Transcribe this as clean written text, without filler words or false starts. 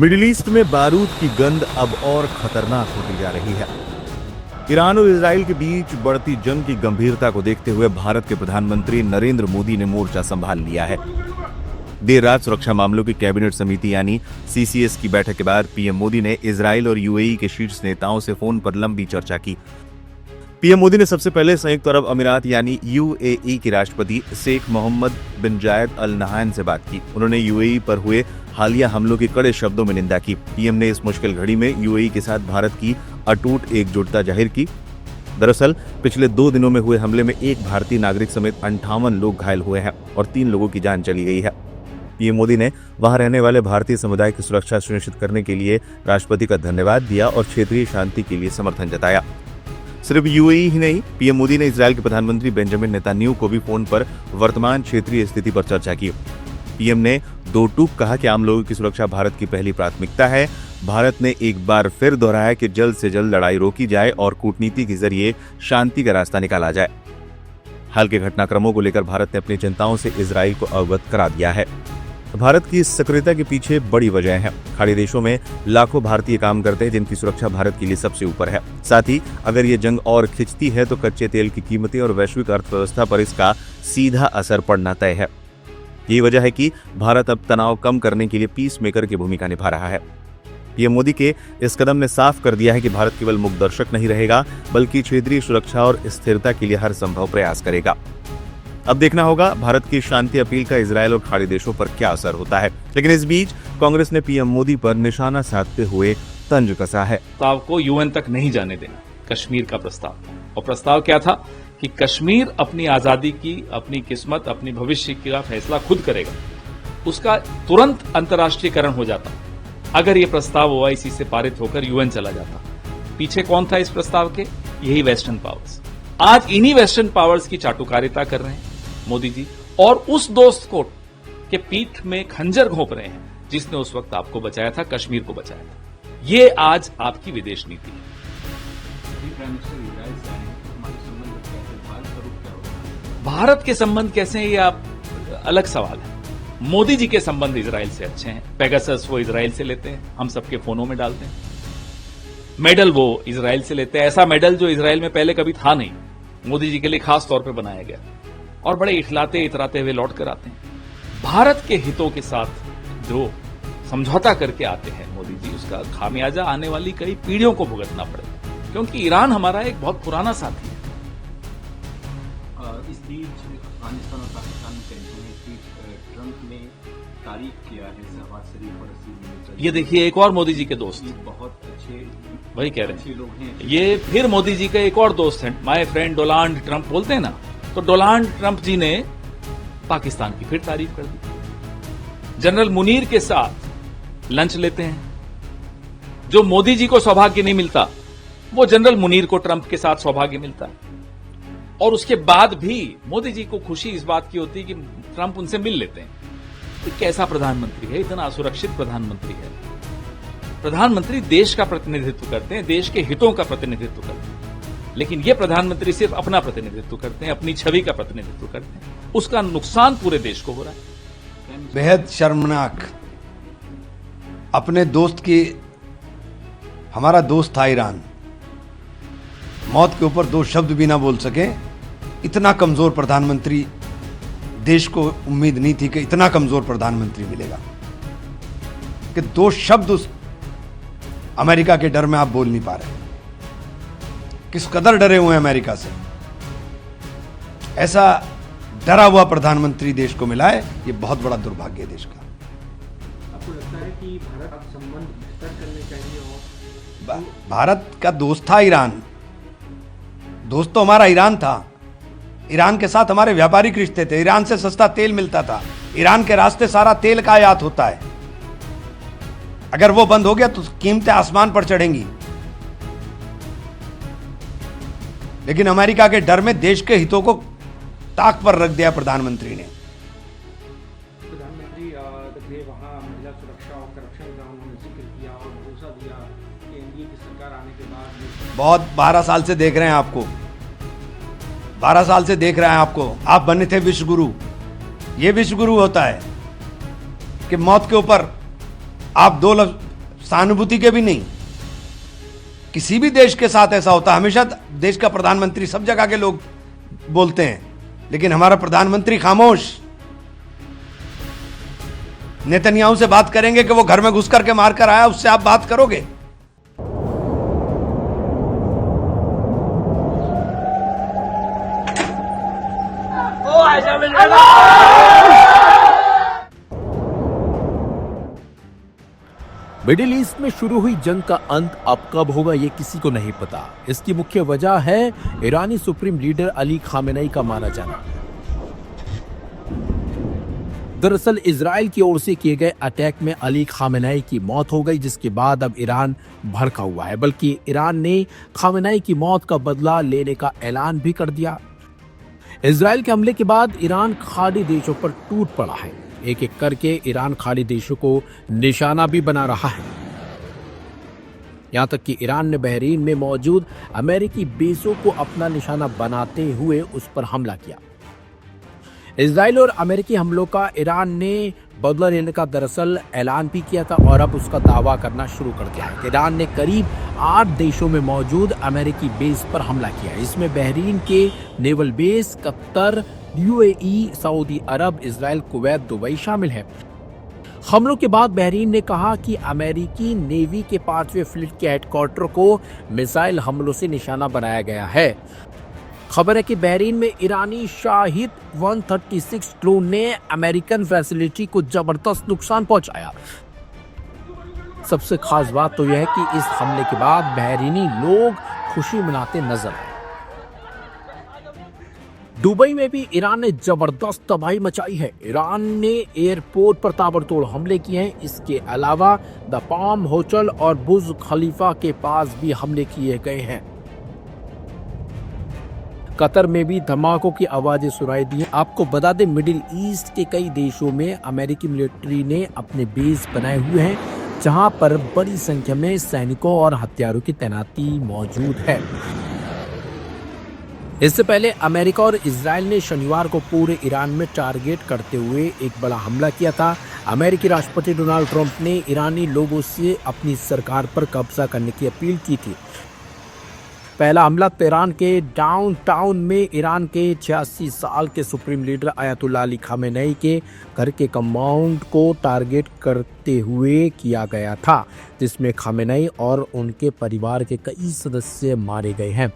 Middle east में बारूद की गंध अब और खतरनाक होती जा रही है। ईरान और इजराइल के बीच बढ़ती जंग की गंभीरता को देखते हुए भारत के प्रधानमंत्री नरेंद्र मोदी ने मोर्चा संभाल लिया है। देर रात सुरक्षा मामलों की कैबिनेट समिति यानी सीसीएस की बैठक के बाद पीएम मोदी ने इजराइल और यूएई के शीर्ष नेताओं से फोन पर लंबी चर्चा की। पीएम मोदी ने सबसे पहले संयुक्त अरब अमीरात यानी यूएई के राष्ट्रपति शेख मोहम्मद बिन जायद अल नहायन से बात की। उन्होंने यूएई पर हुए हालिया हमलों की कड़े शब्दों में निंदा की। पीएम ने इस मुश्किल घड़ी में यूएई के साथ भारत की अटूट एकजुटता जाहिर की। दरअसल पिछले 2 दिनों में हुए हमले में एक भारतीय नागरिक समेत 58 लोग घायल हुए हैं और 3 लोगों की जान चली गई है। पीएम मोदी ने वहां रहने वाले भारतीय समुदाय की सुरक्षा सुनिश्चित करने के लिए राष्ट्रपति का धन्यवाद दिया और क्षेत्रीय शांति के लिए समर्थन जताया। सिर्फ यूएई ही नहीं, पीएम मोदी ने इजराइल के प्रधानमंत्री बेंजामिन नेतन्याहू को भी फोन पर वर्तमान क्षेत्रीय स्थिति पर चर्चा की। पीएम ने दो टूक कहा कि आम लोगों की सुरक्षा भारत की पहली प्राथमिकता है। भारत ने एक बार फिर दोहराया कि जल्द से जल्द लड़ाई रोकी जाए और कूटनीति के जरिए शांति का रास्ता निकाला जाए। हाल के घटनाक्रमों को लेकर भारत ने अपनी चिंताओं से इजराइल को अवगत करा दिया है। भारत की इस सक्रियता के पीछे बड़ी वजह है। खाड़ी देशों में लाखों भारतीय काम करते हैं जिनकी सुरक्षा भारत के लिए सबसे ऊपर है। साथ ही अगर ये जंग और खिंचती है तो कच्चे तेल की कीमतें और वैश्विक अर्थव्यवस्था पर इसका सीधा असर पड़ना तय है। यही वजह है कि भारत अब तनाव कम करने के लिए पीस मेकर की भूमिका निभा रहा है। पीएम मोदी के इस कदम ने साफ कर दिया है कि भारत केवल मुखदर्शक नहीं रहेगा बल्कि क्षेत्रीय सुरक्षा और स्थिरता के लिए हर संभव प्रयास करेगा। अब देखना होगा भारत की शांति अपील का इजराइल और खाड़ी देशों पर क्या असर होता है। लेकिन इस बीच कांग्रेस ने पीएम मोदी पर निशाना साधते हुए तंज कसा है। प्रस्ताव को यूएन तक नहीं जाने देना, कश्मीर का प्रस्ताव। और प्रस्ताव क्या था कि कश्मीर अपनी आजादी की, अपनी किस्मत, अपनी भविष्य का फैसला खुद करेगा। उसका तुरंत अंतर्राष्ट्रीयकरण हो जाता अगर ये प्रस्ताव ओआईसी से पारित होकर यूएन चला जाता। पीछे कौन था इस प्रस्ताव के? यही वेस्टर्न पावर्स। आज इन्हीं वेस्टर्न पावर्स की चाटुकारिता कर रहे हैं मोदी जी, और उस दोस्त को के पीठ में खंजर घोंप रहे हैं जिसने उस वक्त आपको बचाया था, कश्मीर को बचाया था। ये आज आपकी विदेश नीति है। भारत के संबंध कैसे हैं, ये आप अलग सवाल है। मोदी जी के संबंध इजराइल से अच्छे हैं। पेगासस वो इजराइल से लेते हैं, हम सबके फोनों में डालते हैं। मेडल वो इजराइल से लेते हैं, ऐसा मेडल जो इजराइल में पहले कभी था नहीं, मोदी जी के लिए खास तौर पे बनाया गया, और बड़े इतराते हुए लौट कर आते हैं। भारत के हितों के साथ जो समझौता करके आते हैं मोदी जी, उसका खामियाजा आने वाली कई पीढ़ियों को भुगतना पड़ेगा, क्योंकि ईरान हमारा एक बहुत पुराना साथी है। इस बीच अफगानिस्तान और पाकिस्तान में टेंशन है। इस बीच ट्रंप ने तारीफ किया है शहबाज शरीफ और ये देखिए, एक और मोदी जी के दोस्त, बहुत अच्छे, वही कह रहे अच्छे लोग हैं। ये फिर मोदी जी के एक और दोस्त हैं, माय फ्रेंड डोनाल्ड ट्रंप बोलते हैं ना, तो डोनाल्ड ट्रंप जी ने पाकिस्तान की फिर तारीफ कर दी। जनरल मुनीर के साथ लंच लेते हैं। जो मोदी जी को सौभाग्य नहीं मिलता, वो जनरल मुनीर को ट्रंप के साथ सौभाग्य मिलता है। और उसके बाद भी मोदी जी को खुशी इस बात की होती है कि ट्रंप उनसे मिल लेते हैं। तो कैसा प्रधानमंत्री है, इतना असुरक्षित प्रधानमंत्री है। प्रधानमंत्री देश का प्रतिनिधित्व करते हैं, देश के हितों का प्रतिनिधित्व करते हैं, लेकिन ये प्रधानमंत्री सिर्फ अपना प्रतिनिधित्व करते हैं, अपनी छवि का प्रतिनिधित्व करते हैं। उसका नुकसान पूरे देश को हो रहा है। बेहद शर्मनाक। अपने दोस्त की, हमारा दोस्त था ईरान, मौत के ऊपर 2 शब्द भी ना बोल सके। इतना कमजोर प्रधानमंत्री, देश को उम्मीद नहीं थी कि इतना कमजोर प्रधानमंत्री मिलेगा, कि 2 शब्द उस अमेरिका के डर में आप बोल नहीं पा रहे। किस कदर डरे हुए हैं अमेरिका से। ऐसा डरा हुआ प्रधानमंत्री देश को मिला है, ये बहुत बड़ा दुर्भाग्य है देश का। आपको लगता है कि भारत अब संबंध बेहतर करने चाहिए? और भारत का दोस्त था ईरान, दोस्त तो हमारा ईरान था। ईरान के साथ हमारे व्यापारिक रिश्ते थे, ईरान से सस्ता तेल मिलता था, ईरान के रास्ते सारा तेल का आयात होता है। अगर वो बंद हो गया तो कीमतें आसमान पर चढ़ेंगी। लेकिन अमेरिका के डर में देश के हितों को ताक पर रख दिया प्रधानमंत्री ने। प्रधानमंत्री वहां महिला सुरक्षा और करप्शन का उन्होंने जिक्र किया और भरोसा दिया कि एनडीए की सरकार आने के बाद बहुत 12 साल से देख रहे हैं आपको, 12 साल से देख रहे हैं आपको। आप बने थे विश्व गुरु। ये विश्व गुरु होता है कि मौत के ऊपर आप सहानुभूति के भी नहीं। किसी भी देश के साथ ऐसा होता, हमेशा देश का प्रधानमंत्री, सब जगह के लोग बोलते हैं, लेकिन हमारा प्रधानमंत्री खामोश। नेतन्याहू से बात करेंगे कि वो घर में घुस करके मार कर आया, उससे आप बात करोगे? मिडिल ईस्ट में शुरू हुई जंग का अंत अब कब होगा ये किसी को नहीं पता। इसकी मुख्य वजह है ईरानी सुप्रीम लीडर अली खामेनेई का मारा जाना। दरअसल इजराइल की ओर से किए गए अटैक में अली खामेनेई की मौत हो गई, जिसके बाद अब ईरान भड़का हुआ है। बल्कि ईरान ने खामेनेई की मौत का बदला लेने का ऐलान भी कर दिया। इजराइल के हमले के बाद ईरान खाड़ी देशों पर टूट पड़ा है। एक एक करके ईरान खाड़ी देशों को निशाना भी बना रहा है। यहां तक कि ईरान ने बहरीन में मौजूद अमेरिकी बेसों को अपना निशाना बनाते हुए उस पर हमला किया। इजराइल और अमेरिकी हमलों का ईरान ने बदला लेने का दरअसल ऐलान भी किया था और अब उसका दावा करना शुरू कर दिया है। ईरान ने करीब 8 देशों में मौजूद अमेरिकी बेस पर हमला किया। इसमें बहरीन के naval base, Qatar, UAE, Saudi Arab, Israel, Kuwait, Dubai शामिल है। हमलों के बाद बहरीन ने कहा कि अमेरिकी नेवी के 5वें फ्लीट के हेडक्वार्टर को मिसाइल हमलों से निशाना बनाया गया है। खबर है कि बहरीन में ईरानी शाहिद 136 ड्रोन ने अमेरिकन फैसिलिटी को जबरदस्त नुकसान पहुंचाया। सबसे खास बात तो यह है कि इस हमले के बाद बहरीनी लोग खुशी मनाते नजर आए। दुबई में भी ईरान ने जबरदस्त तबाही मचाई है। ईरान ने एयरपोर्ट पर ताबड़तोड़ हमले किए हैं। इसके अलावा द पाम होटल और बुर्ज खलीफा के पास भी हमले किए गए हैं। कतर में भी धमाकों की आवाजें सुनाई दी। आपको बता दें, मिडिल ईस्ट के कई देशों में अमेरिकी मिलिट्री ने अपने बेस बनाए हुए हैं, जहां पर बड़ी संख्या में सैनिकों और हथियारों की तैनाती मौजूद है। इससे पहले अमेरिका और इजराइल ने शनिवार को पूरे ईरान में टारगेट करते हुए एक बड़ा हमला किया था। अमेरिकी राष्ट्रपति डोनाल्ड ट्रंप ने ईरानी लोगों से अपनी सरकार पर कब्जा करने की अपील की थी। पहला हमला तेहरान के डाउनटाउन में ईरान के 86 साल के supreme leader Ayatollah Ali Khamenei के घर के कंपाउंड को टारगेट करते हुए किया गया था, जिसमें खामेनेई और उनके परिवार के कई सदस्य मारे गए हैं।